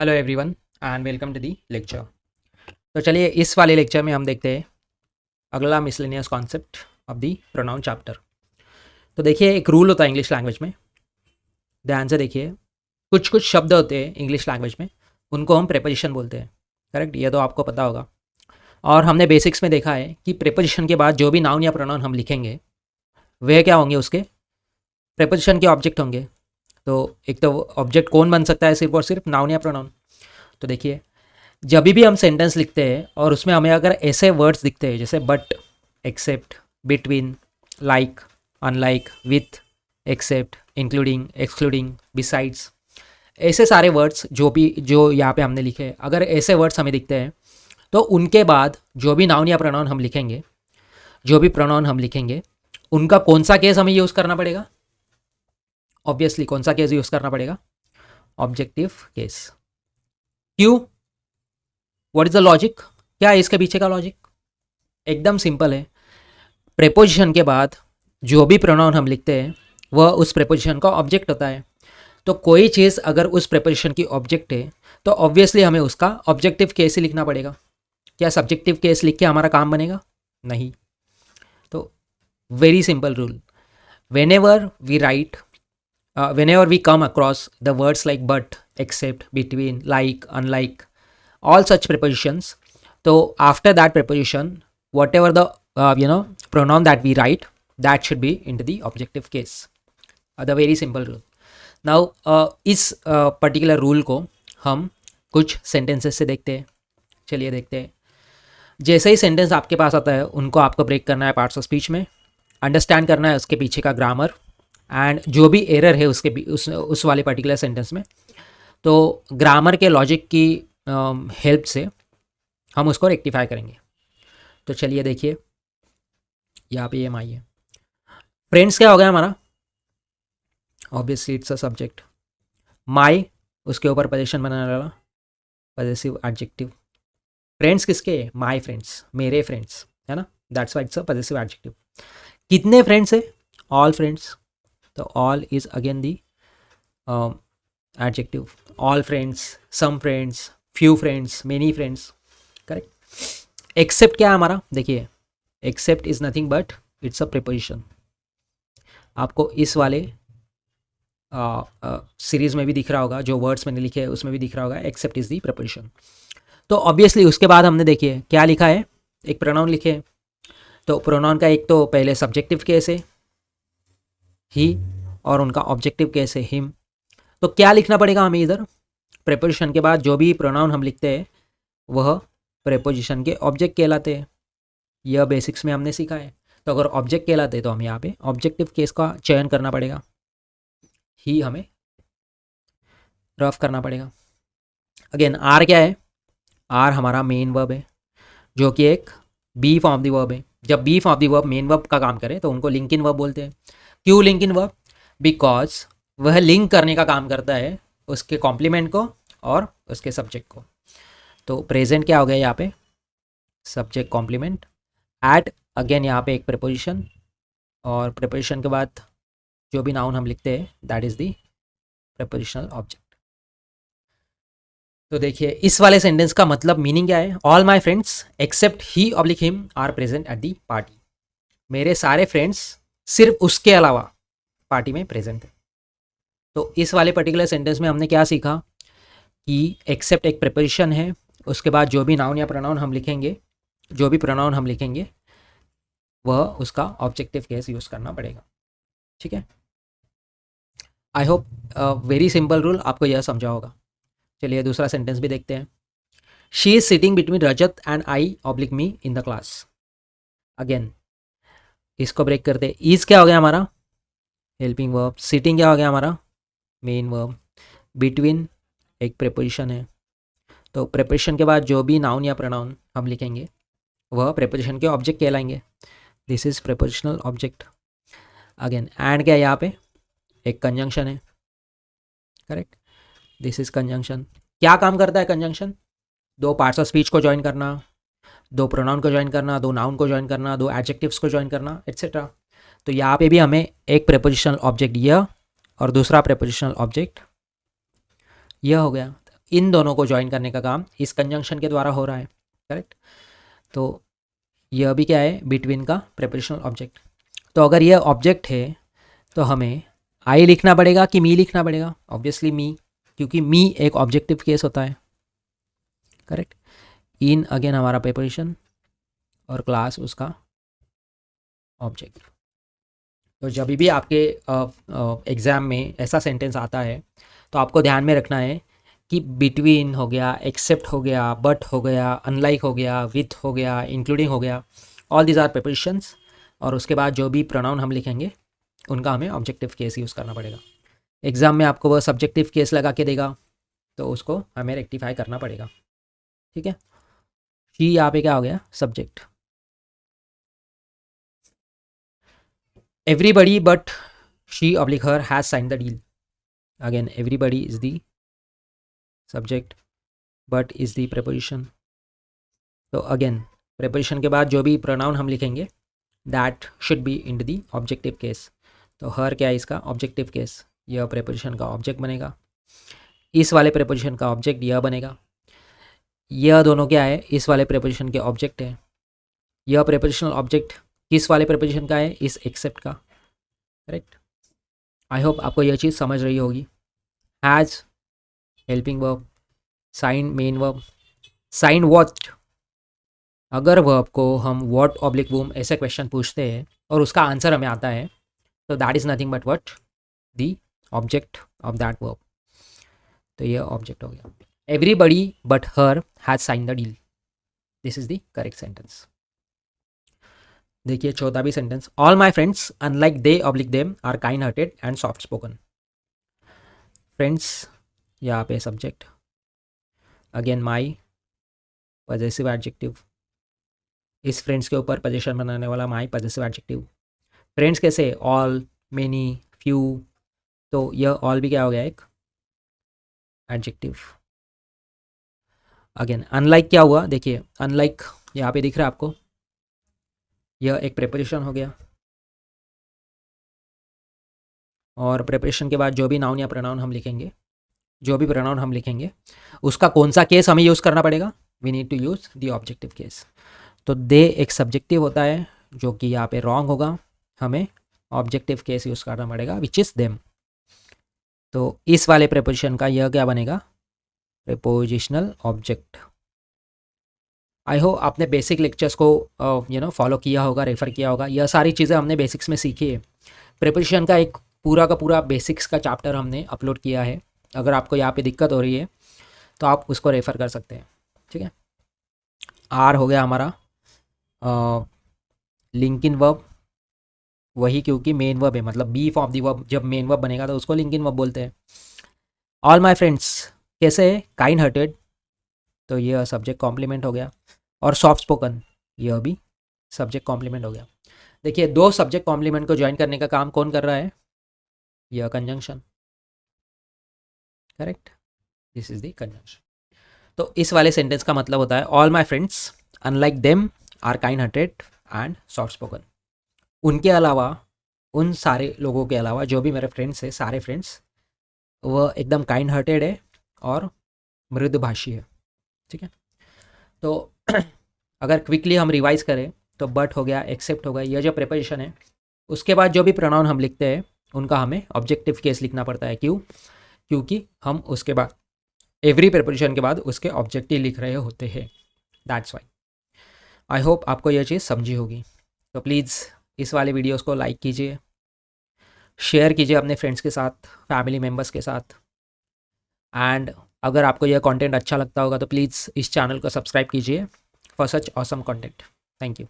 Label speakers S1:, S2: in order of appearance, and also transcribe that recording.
S1: Hello everyone and welcome to the lecture. तो चलिए इस वाले लेक्चर में हम देखते हैं अगला miscellaneous concept of the pronoun chapter. तो देखिए एक रूल होता है इंग्लिश लैंग्वेज में, ध्यान से देखिए। कुछ कुछ शब्द होते हैं इंग्लिश लैंग्वेज में, उनको हम प्रेपोजिशन बोलते हैं। करेक्ट, ये तो आपको पता होगा। और हमने बेसिक्स में देखा है कि प्रेपोजिशन के बाद जो भी नाउन या प्रोनाउन हम लिखेंगे वह क्या होंगे, उसके प्रेपोजिशन के ऑब्जेक्ट होंगे। तो एक तो ऑब्जेक्ट कौन बन सकता है, सिर्फ और सिर्फ नाउन या प्रोनाउन। तो देखिए जब भी हम सेंटेंस लिखते हैं और उसमें हमें अगर ऐसे वर्ड्स दिखते हैं जैसे but, except, between, like, unlike, with, except, including, excluding, besides, ऐसे सारे वर्ड्स जो यहाँ पे हमने लिखे हैं, अगर ऐसे वर्ड्स हमें दिखते हैं तो उनके बाद जो भी नाउन या प्रोनाउन हम लिखेंगे, उनका कौन सा केस हमें यूज़ करना पड़ेगा? ऑब्वियसली कौन सा केस यूज़ करना पड़ेगा? Objective case. क्यों? What is the logic? क्या है इसके पीछे का लॉजिक? एकदम सिंपल है। प्रेपोजिशन के बाद जो भी प्रोनाउन हम लिखते हैं वह उस प्रेपोजिशन का ऑब्जेक्ट होता है। तो कोई चीज़ अगर उस प्रेपोजिशन की ऑब्जेक्ट है तो ऑब्वियसली हमें उसका ऑब्जेक्टिव केस ही लिखना पड़ेगा। क्या सब्जेक्टिव केस लिख के हमारा काम बनेगा? नहीं। तो very simple rule, whenever we write, whenever we come across the words like but, except, between, like, unlike, all such prepositions, so after that preposition whatever the pronoun that we write, that should be into the objective case. The very simple rule. Now इस particular rule को हम कुछ sentences से देखते हैं। चलिए देखते हैं। जैसे ही सेंटेंस आपके पास आता है उनको आपको ब्रेक करना है पार्ट्स ऑफ स्पीच में, अंडरस्टैंड करना है उसके पीछे का ग्रामर एंड जो भी एरर है उस वाले पर्टिकुलर सेंटेंस में। तो ग्रामर के लॉजिक की हेल्प से हम उसको रेक्टिफाई करेंगे। तो चलिए देखिए, यहाँ पे ये आइए। फ्रेंड्स क्या हो गया हमारा? Obviously it's a subject. My उसके ऊपर पोजीशन बनाने वाला पॉजेसिव एडजेक्टिव। फ्रेंड्स किसके? माई फ्रेंड्स, मेरे फ्रेंड्स, है ना। That's why it's a possessive adjective. कितने फ्रेंड्स है? All friends. तो all is again the adjective. All friends, some friends, few friends, many friends. Correct. Except क्या है हमारा? देखिए except is nothing but it's a preposition. आपको इस वाले सीरीज में भी दिख रहा होगा, जो वर्ड्स मैंने लिखे हैं उसमें भी दिख रहा होगा, एक्सेप्ट इज दी प्रीपोजिशन। तो ऑब्वियसली उसके बाद हमने देखिए क्या लिखा है, एक प्रोनाउन लिखे हैं। तो प्रोनाउन का एक तो पहले सब्जेक्टिव केस है ही और उनका ऑब्जेक्टिव केस है हिम। तो क्या लिखना पड़ेगा हमें इधर? प्रेपोजिशन के बाद जो भी प्रोनाउन हम लिखते हैं वह प्रेपोजिशन के ऑब्जेक्ट कहलाते हैं। यह बेसिक्स में हमने सीखा है। तो अगर ऑब्जेक्ट कहलाते हैं तो हमें यहाँ पे ऑब्जेक्टिव केस का चयन करना पड़ेगा, ही हमें रफ करना पड़ेगा। अगेन आर क्या है? आर हमारा मेन वर्ब है, जो कि एक बी फॉर्म दी वर्ब है। जब be form the verb main verb का काम करे तो उनको लिंक इन वर्ब बोलते हैं। क्यों लिंक इन वर्ब? बिकॉज वह लिंक करने का काम करता है उसके कॉम्प्लीमेंट को और उसके सब्जेक्ट को। तो प्रेजेंट क्या हो गया यहाँ पे? सब्जेक्ट कॉम्प्लीमेंट एट, अगेन यहाँ पे एक प्रेपोजिशन, और प्रेपोजिशन के बाद जो भी नाउन हम लिखते हैं that is the prepositional object. तो देखिए इस वाले सेंटेंस का मतलब मीनिंग क्या है? All my friends except he oblique him are present at the party. मेरे सारे फ्रेंड्स सिर्फ उसके अलावा पार्टी में प्रेजेंट है। तो इस वाले पर्टिकुलर सेंटेंस में हमने क्या सीखा कि एक्सेप्ट एक प्रेपोजिशन है, उसके बाद जो भी नाउन या प्रोनाउन हम लिखेंगे वह उसका ऑब्जेक्टिव केस यूज करना पड़ेगा। ठीक है, I hope very simple rule आपको यह समझा होगा। चलिए दूसरा सेंटेंस भी देखते हैं। She is sitting between Rajat and I oblique me in the class. Again इसको ब्रेक करते हैं। इज क्या हो गया हमारा? Helping verb. सिटिंग क्या हो गया हमारा? Main verb. बिटवीन एक प्रेपोजिशन है, तो प्रेपोजिशन के बाद जो भी नाउन या प्रोनाउन हम लिखेंगे वह प्रेपोजिशन के ऑब्जेक्ट कहलाएंगे। This is prepositional object. Again and क्या है यहाँ पे? एक कंजंक्शन है। Correct, this is conjunction. क्या काम करता है कंजंक्शन? दो पार्ट्स ऑफ स्पीच को ज्वाइन करना, दो प्रोनाउन को ज्वाइन करना, दो नाउन को ज्वाइन करना, दो एडजेक्टिव्स को ज्वाइन करना, एट्सेट्रा। तो यहाँ पे भी हमें एक प्रेपोजिशनल ऑब्जेक्ट यह और दूसरा प्रेपोजिशनल ऑब्जेक्ट यह हो गया। इन दोनों को ज्वाइन करने का काम इस कंजंक्शन के द्वारा हो रहा है, करेक्ट। तो यह भी क्या है, बिटवीन का प्रेपोजिशनल ऑब्जेक्ट। तो अगर यह ऑब्जेक्ट है तो हमें आई लिखना पड़ेगा कि मी लिखना पड़ेगा? ऑब्वियसली मी, क्योंकि मी एक ऑब्जेक्टिव केस होता है, करेक्ट। इन अगेन हमारा प्रेपोजिशन और क्लास उसका ऑब्जेक्ट। तो जब भी आपके एग्ज़ाम में ऐसा सेंटेंस आता है तो आपको ध्यान में रखना है कि बिटवीन हो गया, एक्सेप्ट हो गया, बट हो गया, अनलाइक हो गया, विथ हो गया, इंक्लूडिंग हो गया, ऑल दीज आर प्रेपोजिशंस। और उसके बाद जो भी प्रोनाउन हम लिखेंगे उनका हमें ऑब्जेक्टिव केस यूज़ करना पड़ेगा। एग्ज़ाम में आपको वह सब्जेक्टिव केस लगा के देगा तो उसको हमें रेक्टिफाई करना पड़ेगा, ठीक है। शी यहाँ पे क्या हो गया, subject. Everybody but she oblique her has sign the deal. Again everybody is the subject, but is the preposition. तो अगेन प्रेपोजिशन के बाद जो भी प्रोनाउन हम लिखेंगे that should be in the objective case. तो हर क्या है इसका ऑब्जेक्टिव केस, यह प्रेपोजिशन का ऑब्जेक्ट बनेगा, इस वाले प्रेपोजिशन का ऑब्जेक्ट यह बनेगा, यह दोनों क्या है, इस वाले प्रेपोजिशन के ऑब्जेक्ट है। यह प्रेपोजिशनल ऑब्जेक्ट किस वाले प्रेपोजिशन का है, इस एक्सेप्ट का, करेक्ट। आई होप आपको यह चीज़ समझ रही होगी। Has helping verb, sign main verb, sign what. अगर वर्ब को हम व्हाट ऑब्लिक वूम ऐसे क्वेश्चन पूछते हैं और उसका आंसर हमें आता है तो that is nothing but what, the object of that verb. तो ये ऑब्जेक्ट हो गया। Everybody but her has sign the deal, this is the correct sentence. देखिए 14वीं sentence, all my friends unlike they oblique them are kind hearted and soft spoken. Friends यहाँ पे subject, again my possessive adjective, इस friends के ऊपर position बनाने वाला my possessive adjective. Friends कैसे, ऑल, मेनी, फ्यू, तो यह ऑल भी क्या हो गया, एक एडजेक्टिव। अगेन अनलाइक क्या हुआ, देखिए अनलाइक यहाँ पे दिख रहा है आपको, यह एक प्रेपोजिशन हो गया। और प्रेपोजिशन के बाद जो भी नाउन या प्रोनाउन हम लिखेंगे, जो भी प्रोनाउन हम लिखेंगे उसका कौन सा केस हमें यूज़ करना पड़ेगा, we need to use the objective case. तो दे एक सब्जेक्टिव होता है जो कि यहाँ पे रॉन्ग होगा, हमें ऑब्जेक्टिव केस यूज़ करना पड़ेगा विच इज़ देम। तो इस वाले प्रेपोजिशन का यह क्या बनेगा, प्रेपोजिशनल ऑब्जेक्ट। आई होप आपने बेसिक लेक्चर्स को फॉलो किया होगा, रेफर किया होगा। यह सारी चीज़ें हमने बेसिक्स में सीखी है। प्रेपोजिशन का एक पूरा का पूरा बेसिक्स का चैप्टर हमने अपलोड किया है। अगर आपको यहाँ पे दिक्कत हो रही है तो आप उसको रेफ़र कर सकते हैं, ठीक है। आर हो गया हमारा लिंक इन वर्ब, वही क्योंकि मेन वर्ब है, मतलब बी फॉर्म दी वर्ब जब मेन वर्ब बनेगा तो उसको लिंक इन वर्ब बोलते हैं। ऑल माई फ्रेंड्स कैसे है, काइंड हार्टेड, तो यह सब्जेक्ट कॉम्प्लीमेंट हो गया। और सॉफ्ट स्पोकन यह भी सब्जेक्ट कॉम्प्लीमेंट हो गया। देखिए दो सब्जेक्ट कॉम्प्लीमेंट को ज्वाइन करने का काम कौन कर रहा है, यह conjunction, correct, this is the conjunction. तो इस वाले सेंटेंस का मतलब होता है all my friends unlike them are kind hearted and soft spoken. उनके अलावा, उन सारे लोगों के अलावा जो भी मेरे फ्रेंड्स हैं, सारे फ्रेंड्स वह एकदम काइंड हार्टेड है और मृदुभाषी है, ठीक है। तो अगर क्विकली हम रिवाइज करें तो बट हो गया, एक्सेप्ट हो गया, यह जो प्रेपोजिशन है उसके बाद जो भी प्रोनाउन हम लिखते हैं उनका हमें ऑब्जेक्टिव केस लिखना पड़ता है। क्यों, क्योंकि हम उसके बाद एवरी प्रेपोजिशन के बाद उसके ऑब्जेक्टिव लिख रहे होते हैं, दैट्स वाई। आई होप आपको यह चीज़ समझी होगी। तो प्लीज़ इस वाले वीडियोस को लाइक कीजिए, शेयर कीजिए अपने फ्रेंड्स के साथ, फैमिली मेम्बर्स के साथ। एंड अगर आपको यह कंटेंट अच्छा लगता होगा तो प्लीज़ इस चैनल को सब्सक्राइब कीजिए for such awesome content. Thank you.